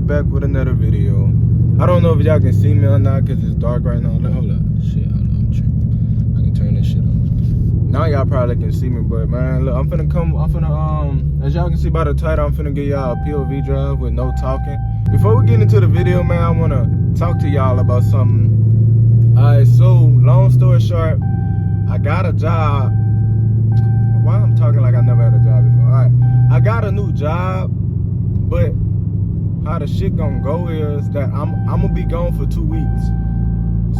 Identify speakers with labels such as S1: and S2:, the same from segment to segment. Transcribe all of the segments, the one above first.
S1: back with another video. I don't know if y'all can see me or not because it's dark right now. Hold up. Shit, hold on, I'm tripping. I can turn this shit on. Now y'all probably can see me, but man, look, as y'all can see by the title, I'm finna give y'all a POV drive with no talking. Before we get into the video, man, I wanna talk to y'all about something. Alright, so long story short, I got a job. Why I'm talking like I never had a job before? Alright, I got a new job, but how the shit gonna go is that I'm gonna be gone for 2 weeks.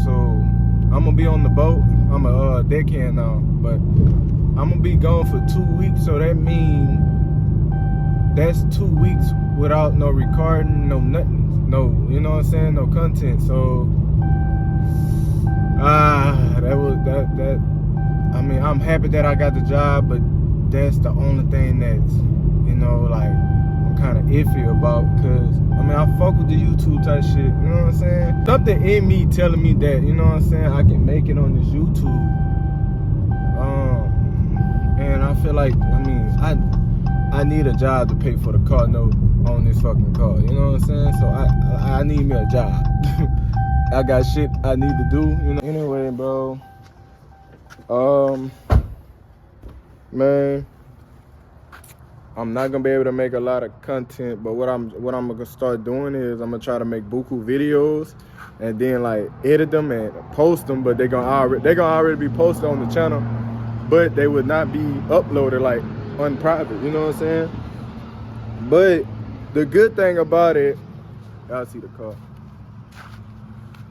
S1: So I'm gonna be on the boat. I'm a deckhand now, but I'm gonna be gone for 2 weeks. So that means that's 2 weeks without no recording, no nothing, no, you know what I'm saying, no content. So that. I mean, I'm happy that I got the job, but that's the only thing that's, you know, like, I'm kind of iffy about, because, I mean, I fuck with the YouTube type shit, you know what I'm saying? Something in me telling me that, you know what I'm saying, I can make it on this YouTube. And I feel like, I mean, I need a job to pay for the car note on this fucking car, you know what I'm saying? So I need me a job. I got shit I need to do, you know? Anyway, bro. Man, I'm not gonna be able to make a lot of content, but what I'm gonna start doing is I'm gonna try to make buku videos and then like edit them and post them, but they're gonna already be posted on the channel, but they would not be uploaded like on private, you know what I'm saying? But the good thing about it, y'all see the car.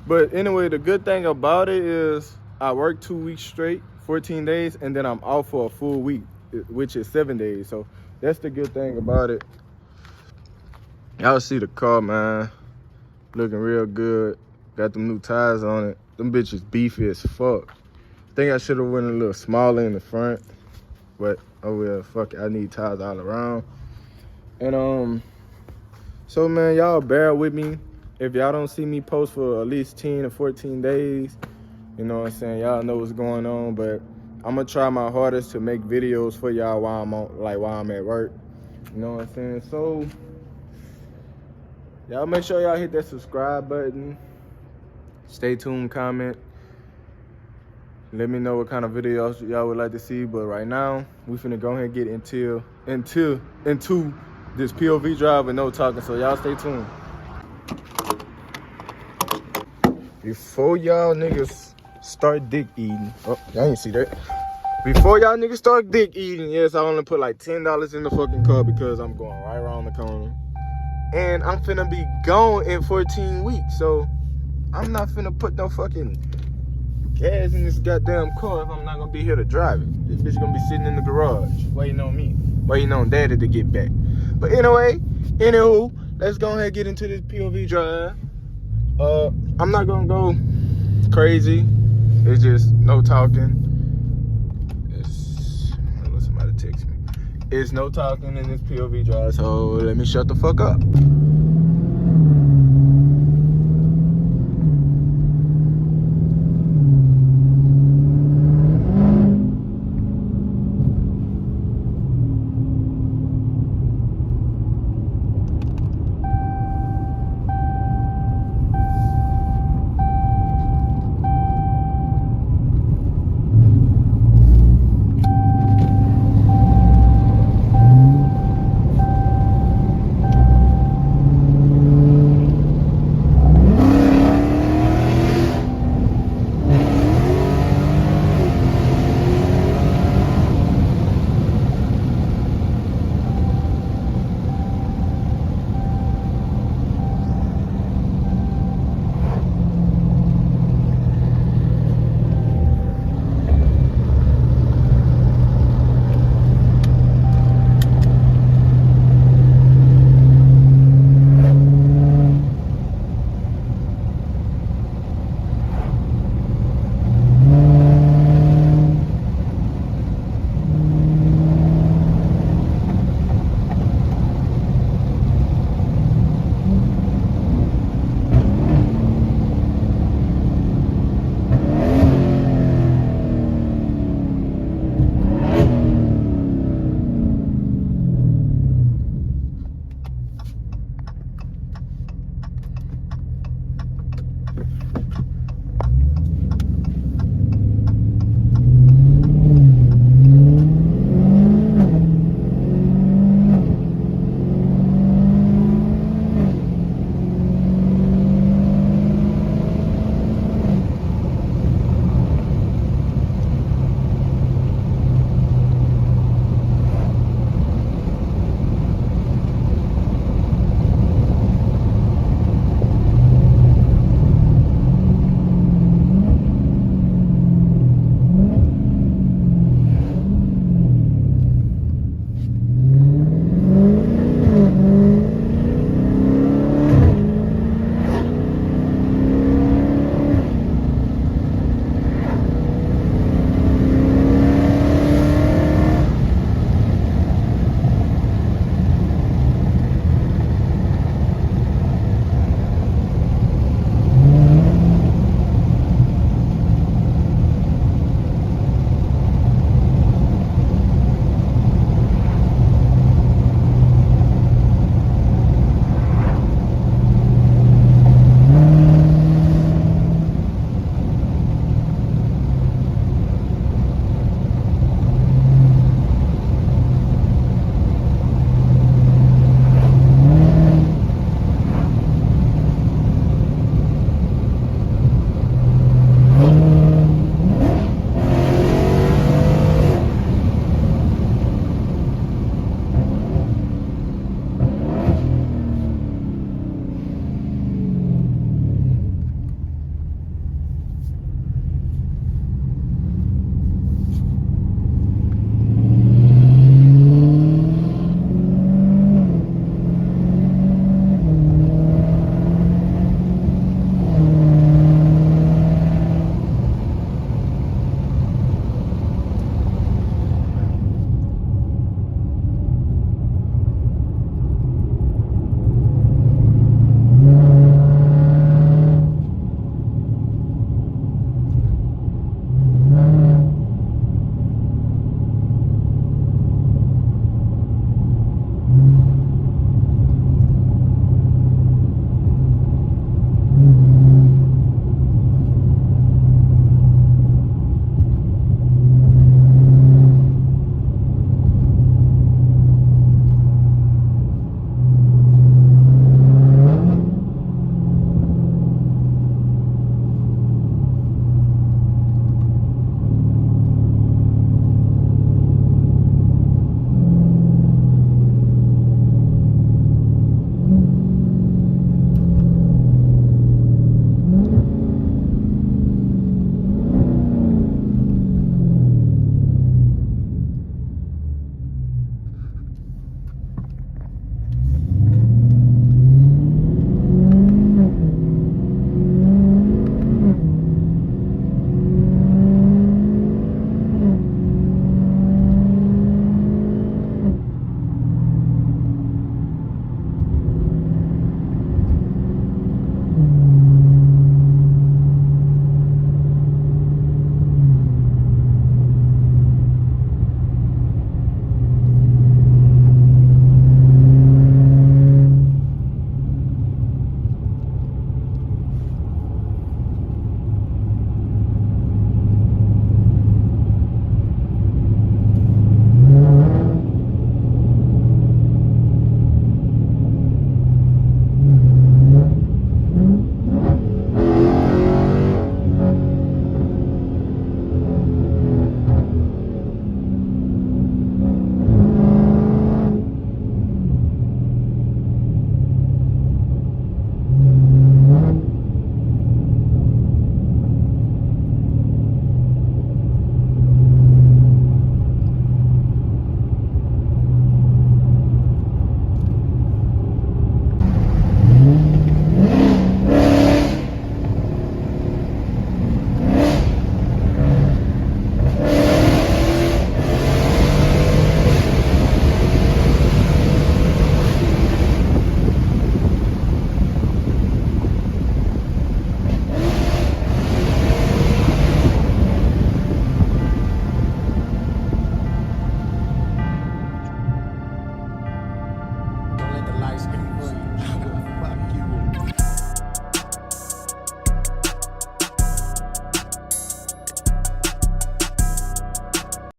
S1: But anyway, the good thing about it is I work 2 weeks straight, 14 days, and then I'm off for a full week, which is 7 days. So that's the good thing about it. Y'all see the car, man. Looking real good. Got them new tires on it. Them bitches beefy as fuck. Think I should have went a little smaller in the front, but oh well, fuck it. I need tires all around. And so man, y'all bear with me. If y'all don't see me post for at least 10 or 14 days, you know what I'm saying, y'all know what's going on, but I'm gonna try my hardest to make videos for y'all while I'm at work. You know what I'm saying? So y'all make sure y'all hit that subscribe button. Stay tuned, comment. Let me know what kind of videos y'all would like to see. But right now, we finna go ahead and get into this POV drive with no talking. So y'all stay tuned. Before y'all niggas start dick eating. Oh, y'all ain't see that. Before y'all niggas start dick eating, yes, I only put like $10 in the fucking car because I'm going right around the corner. And I'm finna be gone in 14 weeks. So I'm not finna put no fucking gas in this goddamn car if I'm not gonna be here to drive it. This bitch gonna be sitting in the garage waiting on me. Waiting on daddy to get back. But anyway, let's go ahead and get into this POV drive. I'm not gonna go crazy. It's just no talking. Somebody text me. It's no talking in this POV drive, so let me shut the fuck up.